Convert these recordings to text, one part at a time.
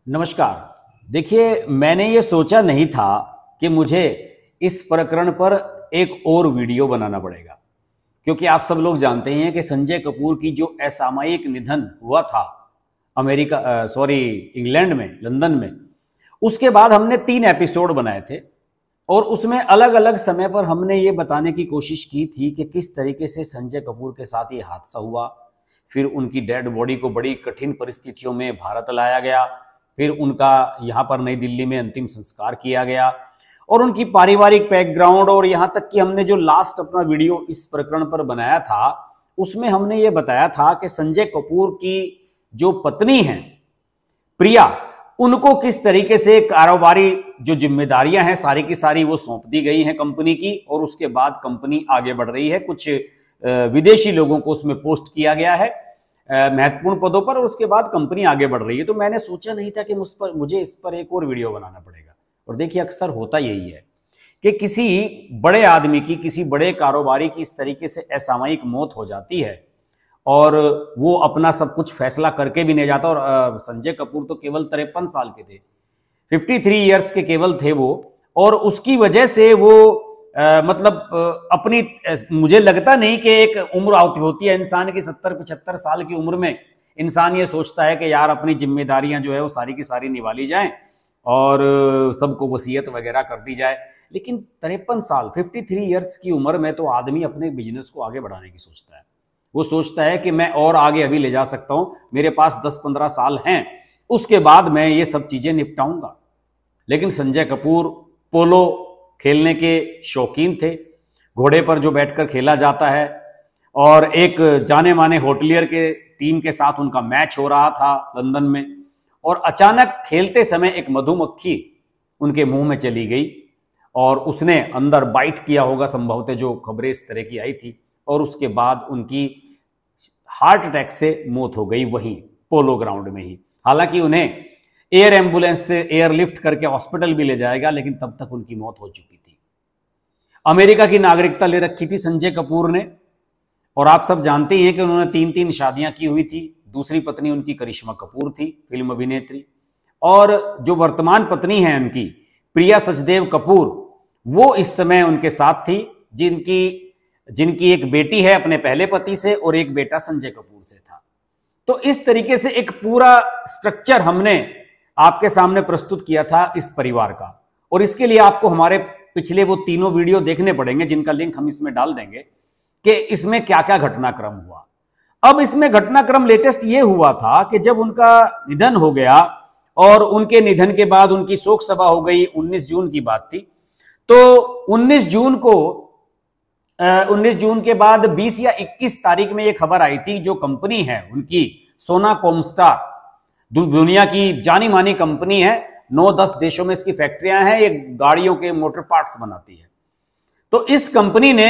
नमस्कार। देखिए, मैंने ये सोचा नहीं था कि मुझे इस प्रकरण पर एक और वीडियो बनाना पड़ेगा, क्योंकि आप सब लोग जानते हैं कि संजय कपूर की जो असामयिक निधन हुआ था इंग्लैंड में, लंदन में, उसके बाद हमने 3 एपिसोड बनाए थे और उसमें अलग अलग समय पर हमने ये बताने की कोशिश की थी कि किस तरीके से संजय कपूर के साथ ये हादसा हुआ, फिर उनकी डेड बॉडी को बड़ी कठिन परिस्थितियों में भारत लाया गया, फिर उनका यहाँ पर नई दिल्ली में अंतिम संस्कार किया गया और उनकी पारिवारिक बैकग्राउंड, और यहाँ तक कि हमने जो लास्ट अपना वीडियो इस प्रकरण पर बनाया था उसमें हमने ये बताया था कि संजय कपूर की जो पत्नी हैं प्रिया, उनको किस तरीके से कारोबारी जो जिम्मेदारियां हैं सारी की सारी वो सौंप दी गई हैं कंपनी की, और उसके बाद कंपनी आगे बढ़ रही है। कुछ विदेशी लोगों को उसमें पोस्ट किया गया है महत्वपूर्ण पदों पर, और उसके बाद कंपनी आगे बढ़ रही है। तो मैंने सोचा नहीं था कि मुझे इस पर एक और वीडियो बनाना पड़ेगा। और देखिए, अक्सर होता यही है कि किसी बड़े आदमी की, किसी बड़े कारोबारी की इस तरीके से असामयिक मौत हो जाती है और वो अपना सब कुछ फैसला करके भी नहीं जाता। और संजय कपूर तो केवल 53 साल के थे, 53 ईयर्स के केवल थे वो, और उसकी वजह से वो अपनी, मुझे लगता नहीं कि एक उम्र होती है इंसान की 70-75 साल की उम्र में इंसान ये सोचता है कि यार अपनी जिम्मेदारियां जो है वो सारी की सारी निभा ली जाएं और सबको वसीयत वगैरह कर दी जाए। लेकिन 53 साल, 53 ईयर्स की उम्र में तो आदमी अपने बिजनेस को आगे बढ़ाने की सोचता है। वो सोचता है कि मैं और आगे अभी ले जा सकता हूं, मेरे पास 10-15 साल हैं, उसके बाद मैं ये सब चीजें निपटाऊंगा। लेकिन संजय कपूर पोलो खेलने के शौकीन थे, घोड़े पर जो बैठकर खेला जाता है, और एक जाने माने होटलियर के टीम के साथ उनका मैच हो रहा था लंदन में, और अचानक खेलते समय एक मधुमक्खी उनके मुंह में चली गई और उसने अंदर बाइट किया होगा संभवतः, जो खबरें इस तरह की आई थी, और उसके बाद उनकी हार्ट अटैक से मौत हो गई वहीं पोलो ग्राउंड में ही। हालांकि उन्हें एयर एम्बुलेंस से एयरलिफ्ट करके हॉस्पिटल भी ले जाएगा, लेकिन तब तक उनकी मौत हो चुकी थी। अमेरिका की नागरिकता ले रखी थी संजय कपूर ने, और आप सब जानते ही हैं कि उन्होंने 3 शादियां की हुई थी। दूसरी पत्नी उनकी करिश्मा कपूर थी, फिल्म अभिनेत्री, और जो वर्तमान पत्नी है उनकी प्रिया सचदेव कपूर, वो इस समय उनके साथ थी, जिनकी एक बेटी है अपने पहले पति से और एक बेटा संजय कपूर से था। तो इस तरीके से एक पूरा स्ट्रक्चर हमने आपके सामने प्रस्तुत किया था इस परिवार का, और इसके लिए आपको हमारे पिछले वो 3 वीडियो देखने पड़ेंगे, जिनका लिंक हम इसमें डाल देंगे कि इसमें क्या क्या घटनाक्रम हुआ। अब इसमें घटनाक्रम लेटेस्ट ये हुआ था कि जब उनका निधन हो गया और उनके निधन के बाद उनकी शोक सभा हो गई, 19 जून की बात थी। तो 19 जून के बाद 20 या 21 तारीख में ये खबर आई थी, जो कंपनी है उनकी सोना कॉमस्टार, दुनिया की जानी मानी कंपनी है, 9-10 देशों में इसकी फैक्ट्रियां हैं, ये गाड़ियों के मोटर पार्ट्स बनाती है। तो इस कंपनी ने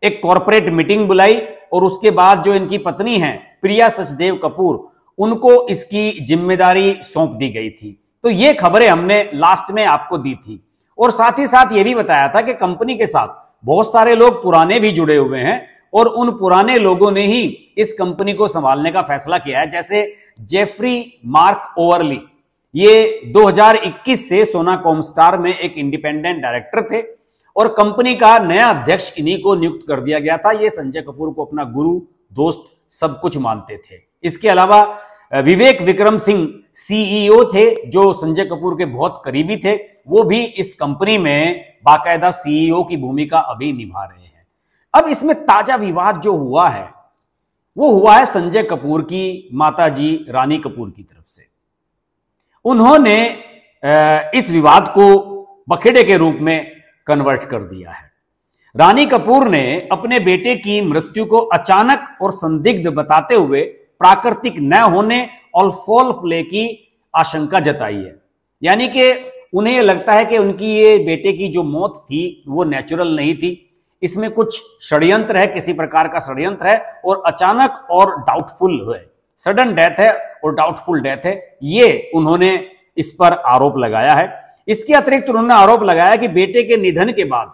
एक कॉर्पोरेट मीटिंग बुलाई और उसके बाद जो इनकी पत्नी है प्रिया सचदेव कपूर, उनको इसकी जिम्मेदारी सौंप दी गई थी। तो ये खबरें हमने लास्ट में आपको दी थी, और साथ ही साथ ये भी बताया था कि कंपनी के साथ बहुत सारे लोग पुराने भी जुड़े हुए हैं, और उन पुराने लोगों ने ही इस कंपनी को संभालने का फैसला किया है। जैसे जेफरी मार्क ओवरली, ये 2021 से सोना कॉमस्टार में एक इंडिपेंडेंट डायरेक्टर थे, और कंपनी का नया अध्यक्ष इन्हीं को नियुक्त कर दिया गया था। ये संजय कपूर को अपना गुरु, दोस्त, सब कुछ मानते थे। इसके अलावा विवेक विक्रम सिंह सीईओ थे, जो संजय कपूर के बहुत करीबी थे, वो भी इस कंपनी में बाकायदा सीईओ की भूमिका अभी निभा रहे हैं। अब इसमें ताजा विवाद जो हुआ है वो हुआ है संजय कपूर की माताजी रानी कपूर की तरफ से। उन्होंने इस विवाद को बखेड़े के रूप में कन्वर्ट कर दिया है। रानी कपूर ने अपने बेटे की मृत्यु को अचानक और संदिग्ध बताते हुए प्राकृतिक न होने और फॉल प्ले की आशंका जताई है। यानी कि उन्हें यह लगता है कि उनकी ये बेटे की जो मौत थी वो नेचुरल नहीं थी, इसमें कुछ षड्यंत्र है, किसी प्रकार का षड्यंत्र है, और अचानक और डाउटफुल है, सडन डेथ है और डाउटफुल डेथ है, ये उन्होंने इस पर आरोप लगाया है। इसके अतिरिक्त उन्होंने आरोप लगाया कि बेटे के निधन के बाद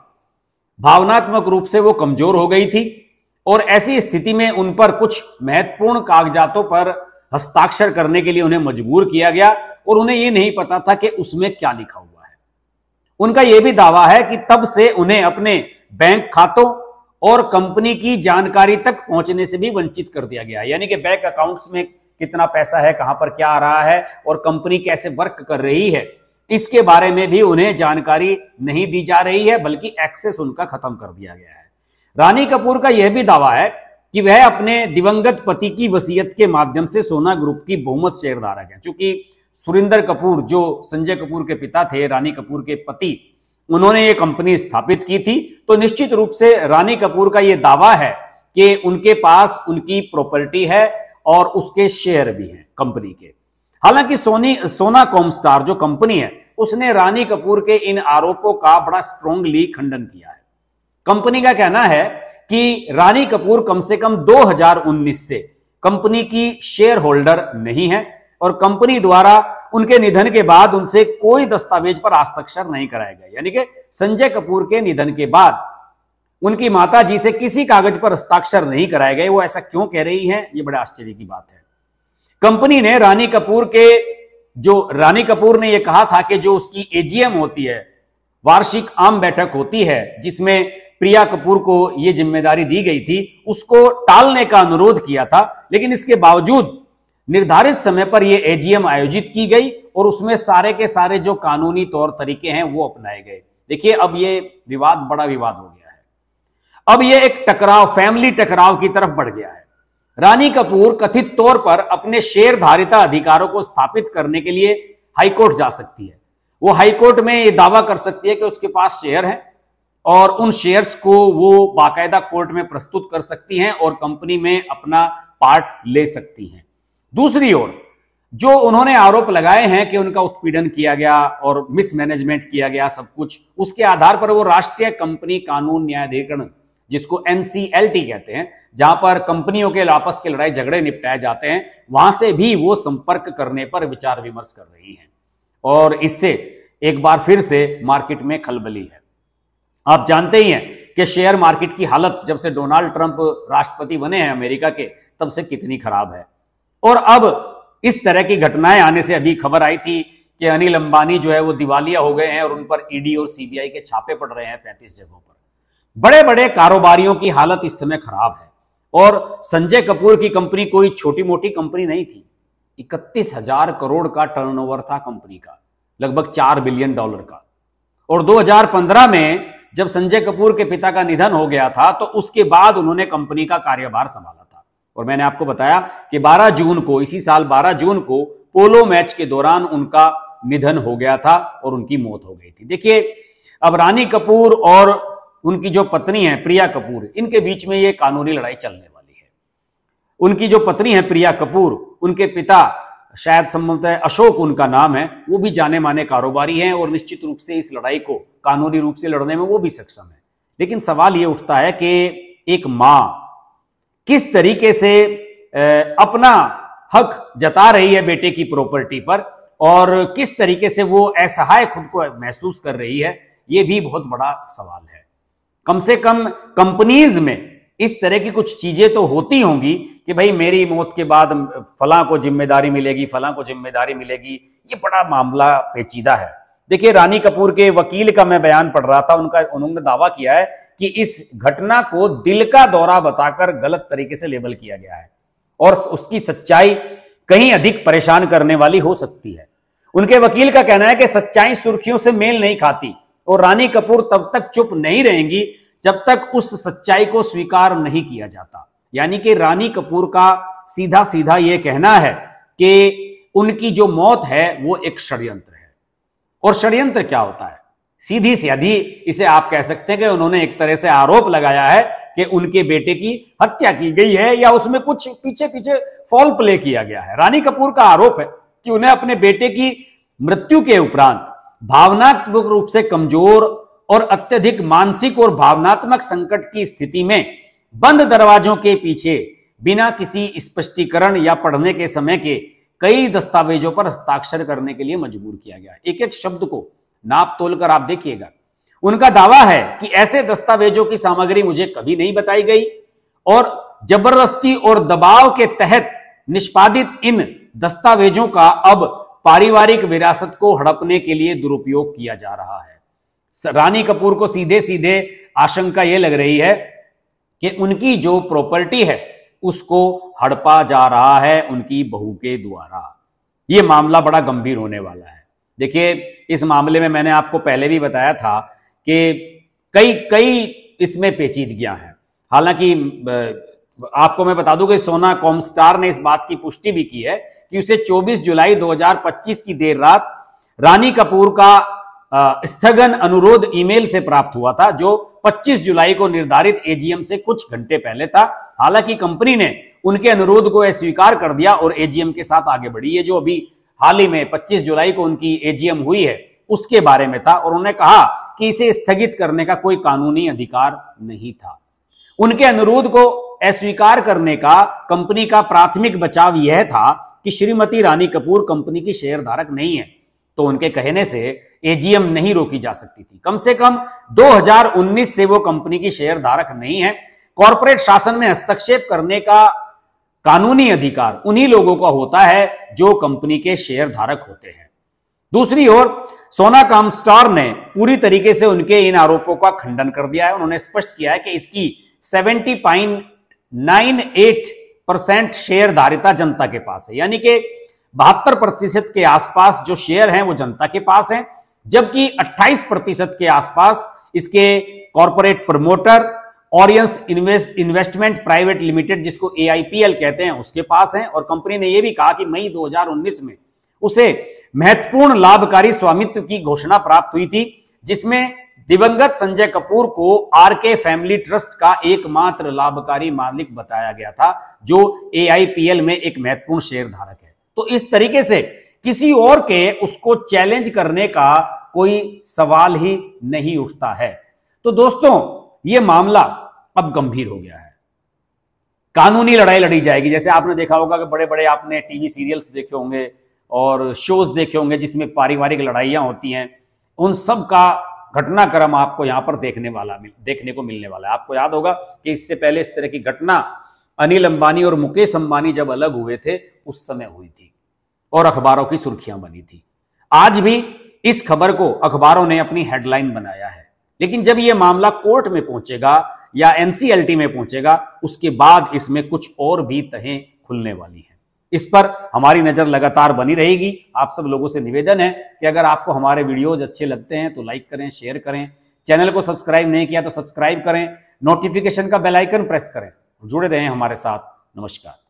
भावनात्मक रूप से वो कमजोर हो गई थी, और ऐसी स्थिति में उन पर कुछ महत्वपूर्ण कागजातों पर हस्ताक्षर करने के लिए उन्हें मजबूर किया गया, और उन्हें यह नहीं पता था कि उसमें क्या लिखा हुआ है। उनका यह भी दावा है कि तब से उन्हें अपने बैंक खातों और कंपनी की जानकारी तक पहुंचने से भी वंचित कर दिया गया है। यानी कि बैंक अकाउंट्स में कितना पैसा है, कहां पर क्या आ रहा है और कंपनी कैसे वर्क कर रही है, इसके बारे में भी उन्हें जानकारी नहीं दी जा रही है, बल्कि एक्सेस उनका खत्म कर दिया गया है। रानी कपूर का यह भी दावा है कि वह अपने दिवंगत पति की वसीयत के माध्यम से सोना ग्रुप की बहुमत शेयरधारक है। क्योंकि सुरिंदर कपूर जो संजय कपूर के पिता थे, रानी कपूर के पति, उन्होंने ये कंपनी स्थापित की थी, तो निश्चित रूप से रानी कपूर का यह दावा है कि उनके पास उनकी प्रॉपर्टी है और उसके शेयर भी हैं कंपनी के। हालांकि सोना कॉमस्टार जो कंपनी है, उसने रानी कपूर के इन आरोपों का बड़ा स्ट्रांगली खंडन किया है। कंपनी का कहना है कि रानी कपूर कम से कम 2019 से कंपनी की शेयर होल्डर नहीं है और कंपनी द्वारा उनके निधन के बाद उनसे कोई दस्तावेज पर हस्ताक्षर नहीं कराए गए। यानी कि संजय कपूर के निधन के बाद उनकी माता जी से किसी कागज पर हस्ताक्षर नहीं कराए गए। वो ऐसा क्यों कह रही हैं, ये बड़े आश्चर्य की बात है। कंपनी ने रानी कपूर ने यह कहा था कि जो उसकी एजीएम होती है, वार्षिक आम बैठक होती है, जिसमें प्रिया कपूर को यह जिम्मेदारी दी गई थी, उसको टालने का अनुरोध किया था। लेकिन इसके बावजूद निर्धारित समय पर यह एजीएम आयोजित की गई और उसमें सारे के सारे जो कानूनी तौर तरीके हैं वो अपनाए गए। देखिए, अब यह विवाद बड़ा विवाद हो गया है। अब यह एक टकराव, फैमिली टकराव की तरफ बढ़ गया है। रानी कपूर कथित तौर पर अपने शेयर धारिता अधिकारों को स्थापित करने के लिए हाईकोर्ट जा सकती है। वो हाईकोर्ट में यह दावा कर सकती है कि उसके पास शेयर है और उन शेयर्स को वो बाकायदा कोर्ट में प्रस्तुत कर सकती हैं और कंपनी में अपना पार्ट ले सकती हैं। दूसरी ओर जो उन्होंने आरोप लगाए हैं कि उनका उत्पीड़न किया गया और मिसमैनेजमेंट किया गया सब कुछ, उसके आधार पर वो राष्ट्रीय कंपनी कानून न्यायाधिकरण, जिसको एनसीएलटी कहते हैं, जहां पर कंपनियों के आपस के लड़ाई झगड़े निपटाए जाते हैं, वहां से भी वो संपर्क करने पर विचार विमर्श कर रही हैं और इससे एक बार फिर से मार्केट में खलबली है। आप जानते ही हैं कि शेयर मार्केट की हालत जब से डोनाल्ड ट्रंप राष्ट्रपति बने हैं अमेरिका के, तब से कितनी खराब है। और अब इस तरह की घटनाएं आने से अभी खबर आई थी कि अनिल अंबानी जो है वो दिवालिया हो गए हैं और उन पर ईडी और सीबीआई के छापे पड़ रहे हैं 35 जगहों पर। बड़े बड़े कारोबारियों की हालत इस समय खराब है और संजय कपूर की कंपनी कोई छोटी मोटी कंपनी नहीं थी। 31,000 करोड़ का टर्नओवर था कंपनी का, लगभग $4 बिलियन का। और 2015 में जब संजय कपूर के पिता का निधन हो गया था, तो उसके बाद उन्होंने कंपनी का कार्यभार संभाला था। और मैंने आपको बताया कि 12 जून को, इसी साल 12 जून को पोलो मैच के दौरान उनका निधन हो गया था और उनकी मौत हो गई थी। देखिए, अब रानी कपूर और उनकी जो पत्नी है प्रिया कपूर, इनके बीच में ये कानूनी लड़ाई चलने वाली है। उनकी जो पत्नी है प्रिया कपूर, उनके पिता शायद संभवतः अशोक उनका नाम है, वो भी जाने माने कारोबारी हैं और निश्चित रूप से इस लड़ाई को कानूनी रूप से लड़ने में वो भी सक्षम है। लेकिन सवाल ये उठता है कि एक मां किस तरीके से अपना हक जता रही है बेटे की प्रॉपर्टी पर और किस तरीके से वो असहाय खुद को महसूस कर रही है, ये भी बहुत बड़ा सवाल है। कम से कम कंपनीज में इस तरह की कुछ चीजें तो होती होंगी कि भाई मेरी मौत के बाद फलां को जिम्मेदारी मिलेगी, फलां को जिम्मेदारी मिलेगी। ये बड़ा मामला पेचीदा है। देखिए, रानी कपूर के वकील का मैं बयान पढ़ रहा था, उन्होंने दावा किया है कि इस घटना को दिल का दौरा बताकर गलत तरीके से लेबल किया गया है और उसकी सच्चाई कहीं अधिक परेशान करने वाली हो सकती है। उनके वकील का कहना है कि सच्चाई सुर्खियों से मेल नहीं खाती और रानी कपूर तब तक चुप नहीं रहेंगी जब तक उस सच्चाई को स्वीकार नहीं किया जाता। यानी कि रानी कपूर का सीधा सीधा यह कहना है कि उनकी जो मौत है वो एक षड्यंत्र है। और षड्यंत्र क्या होता है? सीधी सीधी इसे आप कह सकते हैं कि उन्होंने एक तरह से आरोप लगाया है कि उनके बेटे की हत्या की गई है या उसमें कुछ पीछे पीछे फॉल प्ले किया गया है। रानी कपूर का आरोप है कि उन्हें अपने बेटे की मृत्यु के उपरांत भावनात्मक रूप से कमजोर और अत्यधिक मानसिक और भावनात्मक संकट की स्थिति में बंद दरवाजों के पीछे बिना किसी स्पष्टीकरण या पढ़ने के समय के कई दस्तावेजों पर हस्ताक्षर करने के लिए मजबूर किया गया। एक एक शब्द को नाप तोल कर आप देखिएगा। उनका दावा है कि ऐसे दस्तावेजों की सामग्री मुझे कभी नहीं बताई गई और जबरदस्ती और दबाव के तहत निष्पादित इन दस्तावेजों का अब पारिवारिक विरासत को हड़पने के लिए दुरुपयोग किया जा रहा है। रानी कपूर को सीधे सीधे आशंका यह लग रही है कि उनकी जो प्रॉपर्टी है उसको हड़पा जा रहा है उनकी बहू के द्वारा। यह मामला बड़ा गंभीर होने वाला है। देखिए, इस मामले में मैंने आपको पहले भी बताया था कि कई इसमें पेचीदगियां हैं। हालांकि आपको मैं बता दूं कि सोना कॉमस्टार ने इस बात की पुष्टि भी की है कि उसे 24 जुलाई 2025 की देर रात रानी कपूर का स्थगन अनुरोध ईमेल से प्राप्त हुआ था, जो 25 जुलाई को निर्धारित एजीएम से कुछ घंटे पहले था। हालांकि कंपनी ने उनके अनुरोध को अस्वीकार कर दिया और एजीएम के साथ आगे बढ़ी। ये जो अभी हाल ही में 25 जुलाई को उनकी एजीएम हुई है उसके बारे में था, और उन्होंने कहा कि इसे स्थगित करने का कोई कानूनी अधिकार नहीं था। उनके अनुरोध को अस्वीकार करने का कंपनी का प्राथमिक बचाव यह था कि श्रीमती रानी कपूर कंपनी की शेयरधारक नहीं है, तो उनके कहने से एजीएम नहीं रोकी जा सकती थी। कम से कम 2019 से वो कंपनी की शेयरधारक नहीं है। कॉर्पोरेट शासन में हस्तक्षेप करने का कानूनी अधिकार उन्हीं लोगों का होता है जो कंपनी के शेयरधारक होते हैं। दूसरी ओर सोना कॉमस्टार ने पूरी तरीके से उनके इन आरोपों का खंडन कर दिया है। उन्होंने स्पष्ट किया है कि इसकी 70.98% शेयरधारिता जनता के पास है, यानी कि 72% के आसपास जो शेयर हैं वो जनता के पास हैं, जबकि 28% के आसपास इसके कॉर्पोरेट प्रमोटर ऑरियंस इन्वेस्टमेंट प्राइवेट लिमिटेड, जिसको AIPL कहते हैं, उसके पास हैं। और कंपनी ने यह भी कहा कि मई 2019 में उसे महत्वपूर्ण लाभकारी स्वामित्व की घोषणा प्राप्त हुई थी, जिसमें दिवंगत संजय कपूर को RK फैमिली ट्रस्ट का एकमात्र लाभकारी मालिक बताया गया था, जो AIPL में एक महत्वपूर्ण शेयरधारक है। तो इस तरीके से किसी और के उसको चैलेंज करने का कोई सवाल ही नहीं उठता है। तो दोस्तों, यह मामला अब गंभीर हो गया है। कानूनी लड़ाई लड़ी जाएगी। जैसे आपने देखा होगा कि बड़े बड़े आपने टीवी सीरियल्स देखे होंगे और शोज देखे होंगे जिसमें पारिवारिक लड़ाइयां होती हैं, उन सब का घटनाक्रम आपको यहां पर देखने को मिलने वाला है। आपको याद होगा कि इससे पहले इस तरह की घटना अनिल अंबानी और मुकेश अंबानी जब अलग हुए थे उस समय हुई थी और अखबारों की सुर्खियां बनी थी। आज भी इस खबर को अखबारों ने अपनी हेडलाइन बनाया है, लेकिन जब यह मामला कोर्ट में पहुंचेगा या NCLT में पहुंचेगा, उसके बाद इसमें कुछ और भी तहें खुलने वाली हैं। इस पर हमारी नजर लगातार बनी रहेगी। आप सब लोगों से निवेदन है कि अगर आपको हमारे वीडियोज अच्छे लगते हैं तो लाइक करें, शेयर करें। चैनल को सब्सक्राइब नहीं किया तो सब्सक्राइब करें, नोटिफिकेशन का बेल आइकन प्रेस करें। जुड़े रहें हमारे साथ। नमस्कार।